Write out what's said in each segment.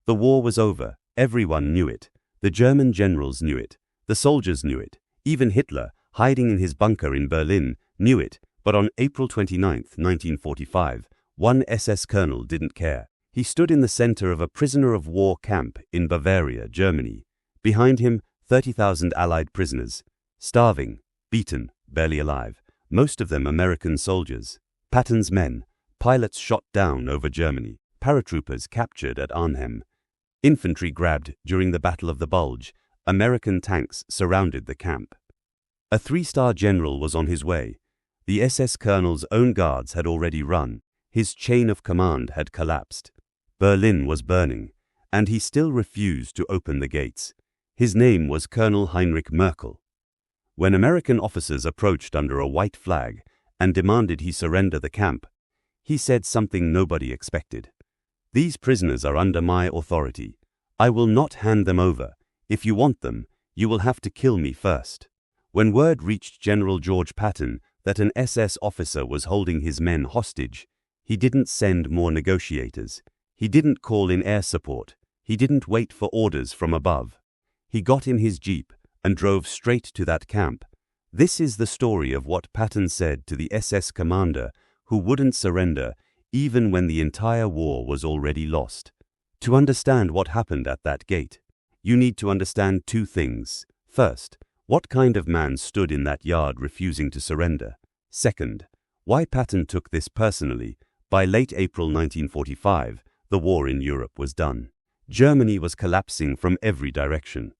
The war was over. Everyone knew it. The German generals knew it. The soldiers knew it. Even Hitler, hiding in his bunker in Berlin, knew it. But on April 29, 1945, one SS colonel didn't care. He stood in the center of a prisoner of war camp in Bavaria, Germany. Behind him, 30,000 Allied prisoners, starving, beaten, barely alive, most of them American soldiers. Patton's men, pilots shot down over Germany, paratroopers captured at Arnhem, infantry grabbed during the Battle of the Bulge, American tanks surrounded the camp. A three-star general was on his way. The SS colonel's own guards had already run. His chain of command had collapsed. Berlin was burning, and he still refused to open the gates. His name was Colonel Heinrich Merkel. When American officers approached under a white flag and demanded he surrender the camp, he said something nobody expected. "These prisoners are under my authority. I will not hand them over. If you want them, you will have to kill me first." When word reached General George Patton that an SS officer was holding his men hostage, he didn't send more negotiators. He didn't call in air support. He didn't wait for orders from above. He got in his jeep and drove straight to that camp. This is the story of what Patton said to the SS commander who wouldn't surrender even when the entire war was already lost. To understand what happened at that gate, you need to understand two things. First, what kind of man stood in that yard refusing to surrender? Second, why Patton took this personally. By late April 1945, the war in Europe was done. Germany was collapsing from every direction.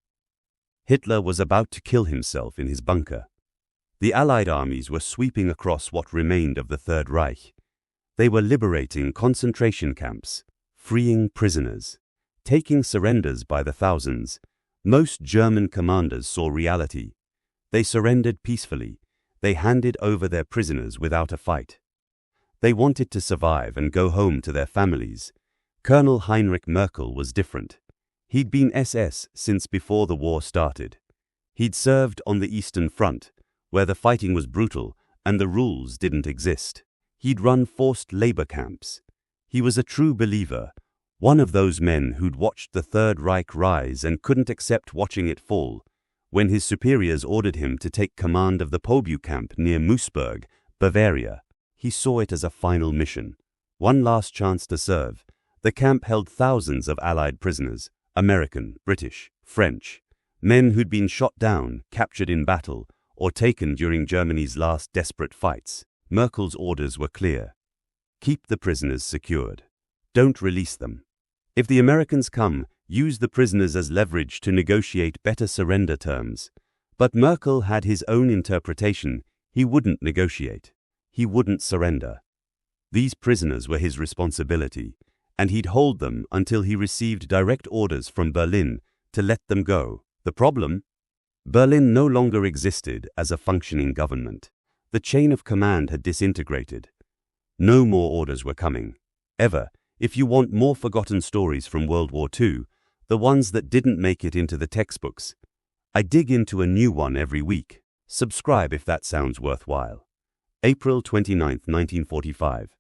Hitler was about to kill himself in his bunker. The Allied armies were sweeping across what remained of the Third Reich. They were liberating concentration camps, freeing prisoners, taking surrenders by the thousands. Most German commanders saw reality. They surrendered peacefully. They handed over their prisoners without a fight. They wanted to survive and go home to their families. Colonel Heinrich Merkel was different. He'd been SS since before the war started. He'd served on the Eastern Front, where the fighting was brutal and the rules didn't exist. He'd run forced labor camps. He was a true believer, one of those men who'd watched the Third Reich rise and couldn't accept watching it fall. When his superiors ordered him to take command of the Pobu camp near Moosburg, Bavaria, he saw it as a final mission. One last chance to serve. The camp held thousands of Allied prisoners, American, British, French, men who'd been shot down, captured in battle, or taken during Germany's last desperate fights. Merkel's orders were clear. Keep the prisoners secured. Don't release them. If the Americans come, use the prisoners as leverage to negotiate better surrender terms. But Merkel had his own interpretation. He wouldn't negotiate. He wouldn't surrender. These prisoners were his responsibility, and he'd hold them until he received direct orders from Berlin to let them go. The problem? Berlin no longer existed as a functioning government. The chain of command had disintegrated. No more orders were coming. Ever. If you want more forgotten stories from World War II, the ones that didn't make it into the textbooks, I dig into a new one every week. Subscribe if that sounds worthwhile. April 29, 1945.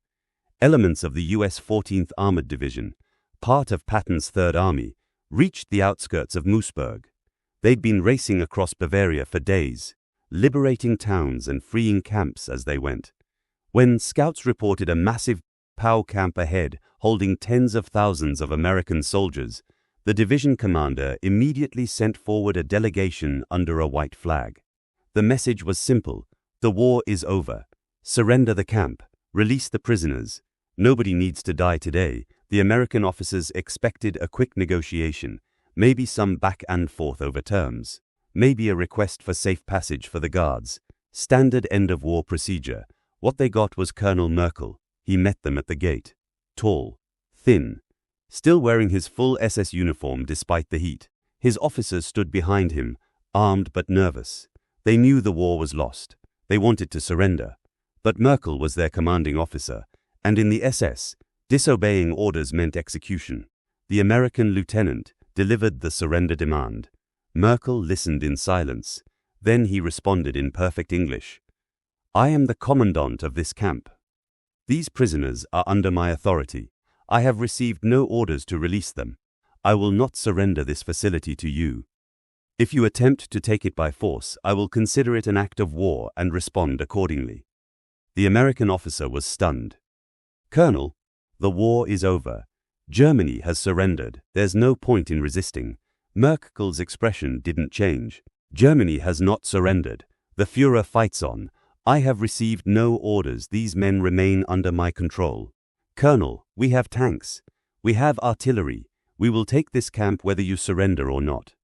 Elements of the U.S. 14th Armored Division, part of Patton's Third Army, reached the outskirts of Moosburg. They'd been racing across Bavaria for days, liberating towns and freeing camps as they went. When scouts reported a massive POW camp ahead holding tens of thousands of American soldiers, the division commander immediately sent forward a delegation under a white flag. The message was simple: the war is over. Surrender the camp. Release the prisoners. Nobody needs to die today. The American officers expected a quick negotiation, maybe some back and forth over terms, maybe a request for safe passage for the guards. Standard end-of-war procedure. What they got was Colonel Merkel. He met them at the gate. Tall, thin, still wearing his full SS uniform despite the heat. His officers stood behind him, armed but nervous. They knew the war was lost. They wanted to surrender. But Merkel was their commanding officer, and in the SS, disobeying orders meant execution. The American lieutenant delivered the surrender demand. Merkel listened in silence. Then he responded in perfect English. "I am the commandant of this camp. These prisoners are under my authority. I have received no orders to release them. I will not surrender this facility to you. If you attempt to take it by force, I will consider it an act of war and respond accordingly." The American officer was stunned. "Colonel, the war is over. Germany has surrendered. There's no point in resisting." Merkel's expression didn't change. "Germany has not surrendered. The Führer fights on. I have received no orders. These men remain under my control. Colonel, we have tanks. We have artillery. We will take this camp whether you surrender or not."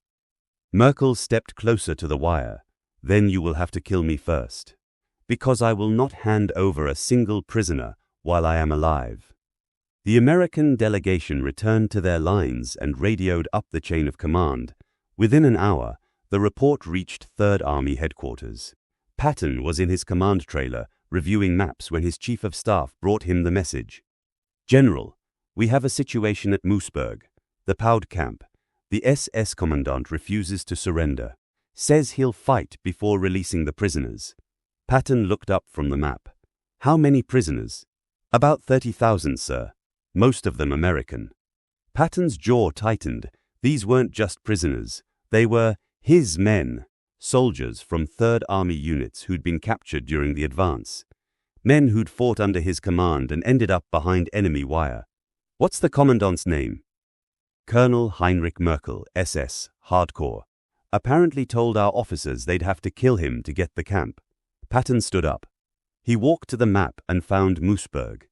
Merkel stepped closer to the wire. "Then you will have to kill me first. Because I will not hand over a single prisoner while I am alive." The American delegation returned to their lines and radioed up the chain of command. Within an hour, the report reached Third Army headquarters. Patton was in his command trailer reviewing maps when his chief of staff brought him the message. "General, we have a situation at Moosburg, the POW camp. The SS commandant refuses to surrender. Says he'll fight before releasing the prisoners." Patton looked up from the map. "How many prisoners?" "About 30,000, sir. Most of them American." Patton's jaw tightened. These weren't just prisoners. They were his men, soldiers from Third Army units who'd been captured during the advance. Men who'd fought under his command and ended up behind enemy wire. "What's the commandant's name?" "Colonel Heinrich Merkel, SS, hardcore. Apparently told our officers they'd have to kill him to get the camp." Patton stood up. He walked to the map and found Moosburg,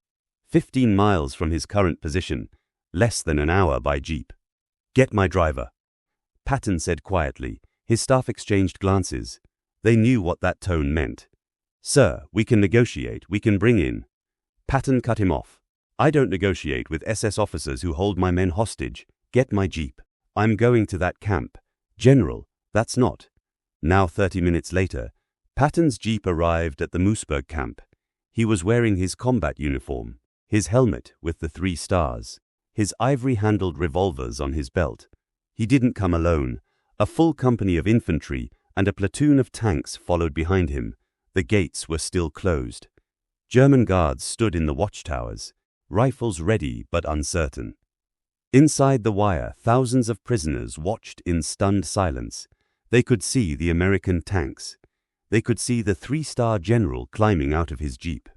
15 miles from his current position, less than an hour by jeep. "Get my driver," Patton said quietly. His staff exchanged glances. They knew what that tone meant. "Sir, we can negotiate. We can bring in." Patton cut him off. "I don't negotiate with SS officers who hold my men hostage. Get my jeep. I'm going to that camp." "General, that's not." Now 30 minutes later, Patton's jeep arrived at the Moosburg camp. He was wearing his combat uniform, his helmet with the 3 stars, his ivory-handled revolvers on his belt. He didn't come alone. A full company of infantry and a platoon of tanks followed behind him. The gates were still closed. German guards stood in the watchtowers, rifles ready but uncertain. Inside the wire, thousands of prisoners watched in stunned silence. They could see the American tanks. They could see the 3-star general climbing out of his jeep.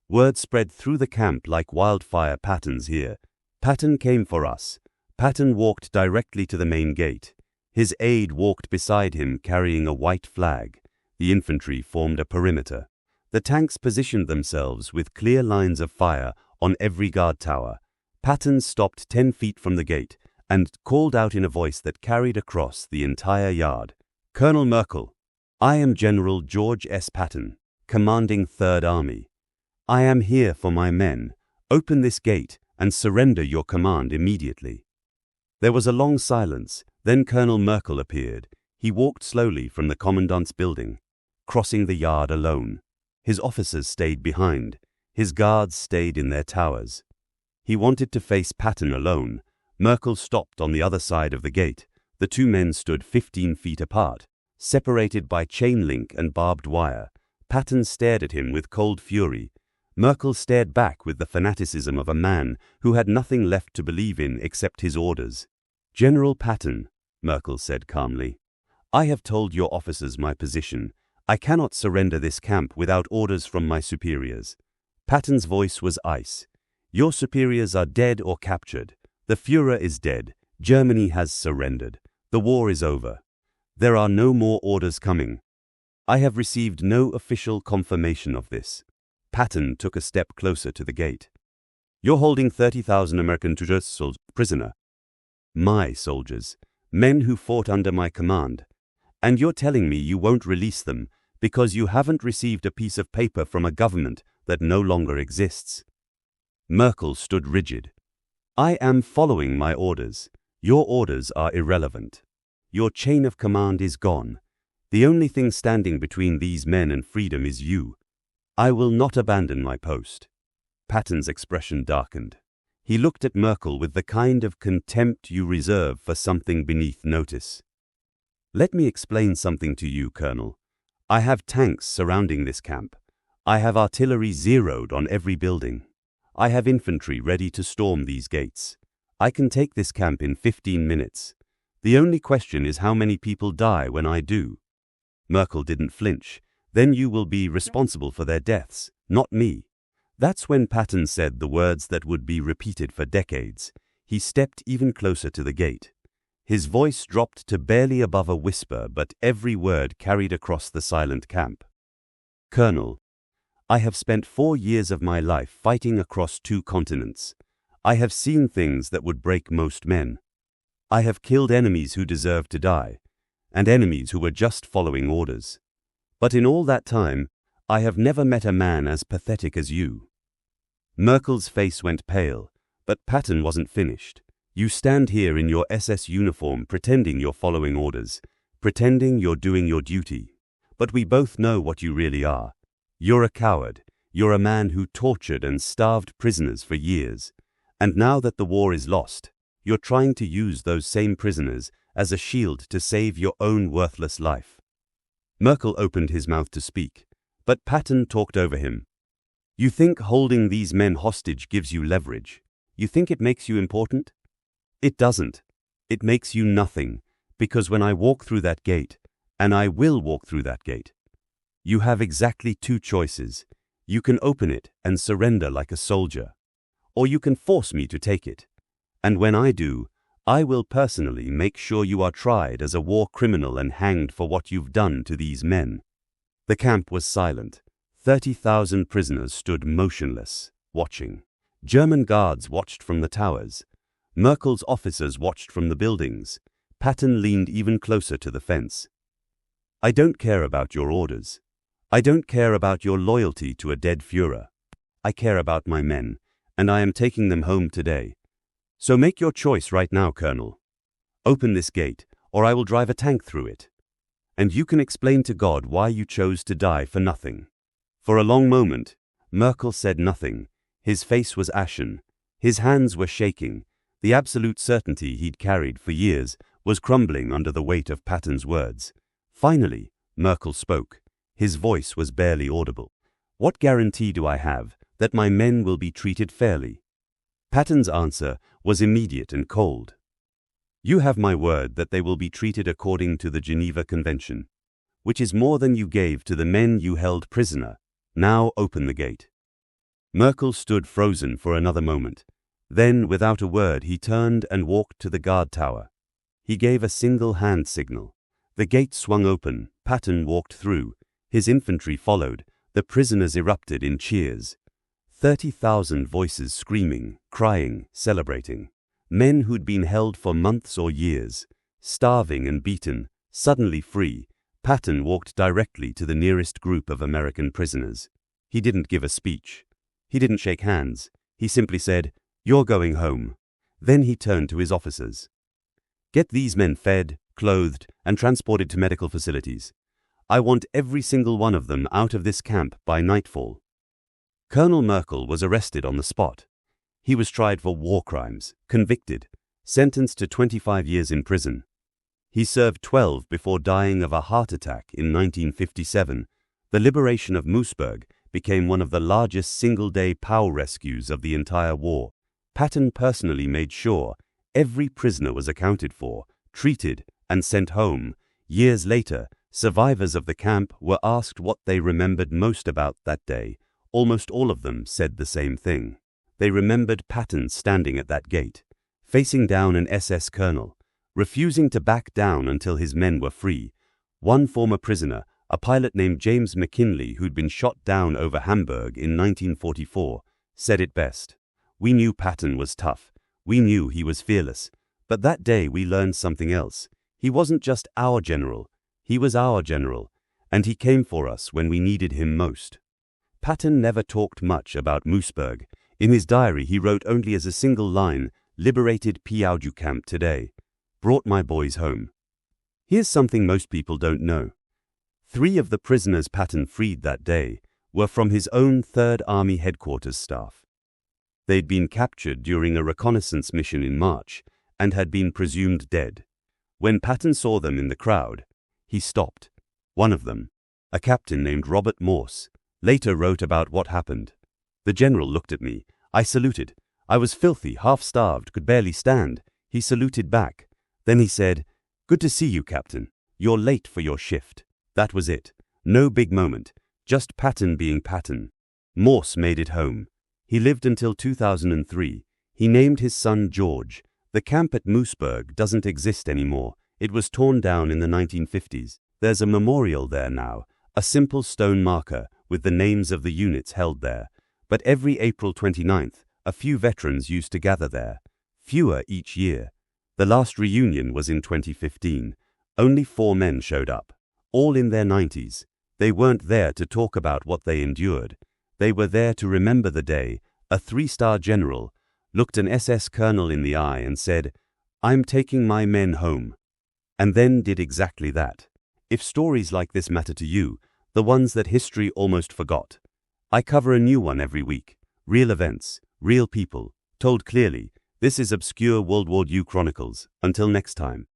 Word spread through the camp like wildfire. "Patton's here. Patton came for us." Patton walked directly to the main gate. His aide walked beside him carrying a white flag. The infantry formed a perimeter. The tanks positioned themselves with clear lines of fire on every guard tower. Patton stopped 10 feet from the gate and called out in a voice that carried across the entire yard. "Colonel Merkel, I am General George S. Patton, commanding Third Army. I am here for my men. Open this gate and surrender your command immediately." There was a long silence. Then Colonel Merkel appeared. He walked slowly from the commandant's building, crossing the yard alone. His officers stayed behind. His guards stayed in their towers. He wanted to face Patton alone. Merkel stopped on the other side of the gate. The 2 men stood 15 feet apart, separated by chain link and barbed wire. Patton stared at him with cold fury. Merkel stared back with the fanaticism of a man who had nothing left to believe in except his orders. "General Patton," Merkel said calmly, "I have told your officers my position. I cannot surrender this camp without orders from my superiors." Patton's voice was ice. "Your superiors are dead or captured. The Führer is dead. Germany has surrendered. The war is over. There are no more orders coming. I have received no official confirmation of this." Patton took a step closer to the gate. "You're holding 30,000 American soldiers prisoner. My soldiers, men who fought under my command. And you're telling me you won't release them because you haven't received a piece of paper from a government that no longer exists." Merkel stood rigid. "I am following my orders. Your orders are irrelevant. Your chain of command is gone. The only thing standing between these men and freedom is you. I will not abandon my post." Patton's expression darkened. He looked at Merkel with the kind of contempt you reserve for something beneath notice. "Let me explain something to you, Colonel. I have tanks surrounding this camp. I have artillery zeroed on every building. I have infantry ready to storm these gates. I can take this camp in 15 minutes. The only question is how many people die when I do." Merkel didn't flinch. "Then you will be responsible for their deaths, not me." That's when Patton said the words that would be repeated for decades. He stepped even closer to the gate. His voice dropped to barely above a whisper, but every word carried across the silent camp. "Colonel, I have spent 4 years of my life fighting across 2 continents. I have seen things that would break most men. I have killed enemies who deserved to die, and enemies who were just following orders. But in all that time, I have never met a man as pathetic as you." Merkel's face went pale, but Patton wasn't finished. "You stand here in your SS uniform pretending you're following orders, pretending you're doing your duty. But we both know what you really are. You're a coward. You're a man who tortured and starved prisoners for years. And now that the war is lost, you're trying to use those same prisoners as a shield to save your own worthless life." Merkel opened his mouth to speak, but Patton talked over him. "You think holding these men hostage gives you leverage? You think it makes you important? It doesn't. It makes you nothing, because when I walk through that gate, and I will walk through that gate, you have exactly 2 choices. You can open it and surrender like a soldier, or you can force me to take it. And when I do, I will personally make sure you are tried as a war criminal and hanged for what you've done to these men." The camp was silent. 30,000 prisoners stood motionless, watching. German guards watched from the towers. Merkel's officers watched from the buildings. Patton leaned even closer to the fence. "I don't care about your orders. I don't care about your loyalty to a dead Führer. I care about my men, and I am taking them home today. So make your choice right now, Colonel. Open this gate, or I will drive a tank through it. And you can explain to God why you chose to die for nothing." For a long moment, Merkel said nothing. His face was ashen. His hands were shaking. The absolute certainty he'd carried for years was crumbling under the weight of Patton's words. Finally, Merkel spoke. His voice was barely audible. "What guarantee do I have that my men will be treated fairly?" Patton's answer was immediate and cold. "You have my word that they will be treated according to the Geneva Convention, which is more than you gave to the men you held prisoner. Now open the gate." Merkel stood frozen for another moment. Then, without a word, he turned and walked to the guard tower. He gave a single hand signal. The gate swung open. Patton walked through. His infantry followed. The prisoners erupted in cheers. 30,000 voices screaming, crying, celebrating. Men who'd been held for months or years, starving and beaten, suddenly free. Patton walked directly to the nearest group of American prisoners. He didn't give a speech. He didn't shake hands. He simply said, "You're going home." Then he turned to his officers. "Get these men fed, clothed, and transported to medical facilities. I want every single one of them out of this camp by nightfall." Colonel Merkel was arrested on the spot. He was tried for war crimes, convicted, sentenced to 25 years in prison. He served 12 before dying of a heart attack in 1957. The liberation of Moosburg became one of the largest single-day POW rescues of the entire war. Patton personally made sure every prisoner was accounted for, treated, and sent home. Years later, survivors of the camp were asked what they remembered most about that day. Almost all of them said the same thing. They remembered Patton standing at that gate, facing down an SS colonel, refusing to back down until his men were free. One former prisoner, a pilot named James McKinley, who'd been shot down over Hamburg in 1944, said it best. "We knew Patton was tough. We knew he was fearless. But that day we learned something else. He wasn't just our general. He was our general, and he came for us when we needed him most." Patton never talked much about Moosburg. In his diary he wrote only as a single line, "Liberated Piauju camp today. Brought my boys home." Here's something most people don't know. 3 of the prisoners Patton freed that day were from his own 3rd Army headquarters staff. They'd been captured during a reconnaissance mission in March and had been presumed dead. When Patton saw them in the crowd, he stopped. One of them, a captain named Robert Morse, later wrote about what happened. "The general looked at me. I saluted. I was filthy, half-starved, could barely stand. He saluted back. Then he said, "Good to see you, Captain. You're late for your shift." That was it. No big moment. Just Patton being Patton. Morse made it home. He lived until 2003. He named his son George. The camp at Moosburg doesn't exist anymore. It was torn down in the 1950s. There's a memorial there now, a simple stone marker with the names of the units held there. But every April 29th, a few veterans used to gather there. Fewer each year. The last reunion was in 2015. Only 4 men showed up. All in their 90s. They weren't there to talk about what they endured. They were there to remember the day a 3-star general looked an SS colonel in the eye and said, "I'm taking my men home." And then did exactly that. If stories like this matter to you, the ones that history almost forgot, I cover a new one every week. Real events, real people, told clearly. This is Obscure World War II Chronicles. Until next time.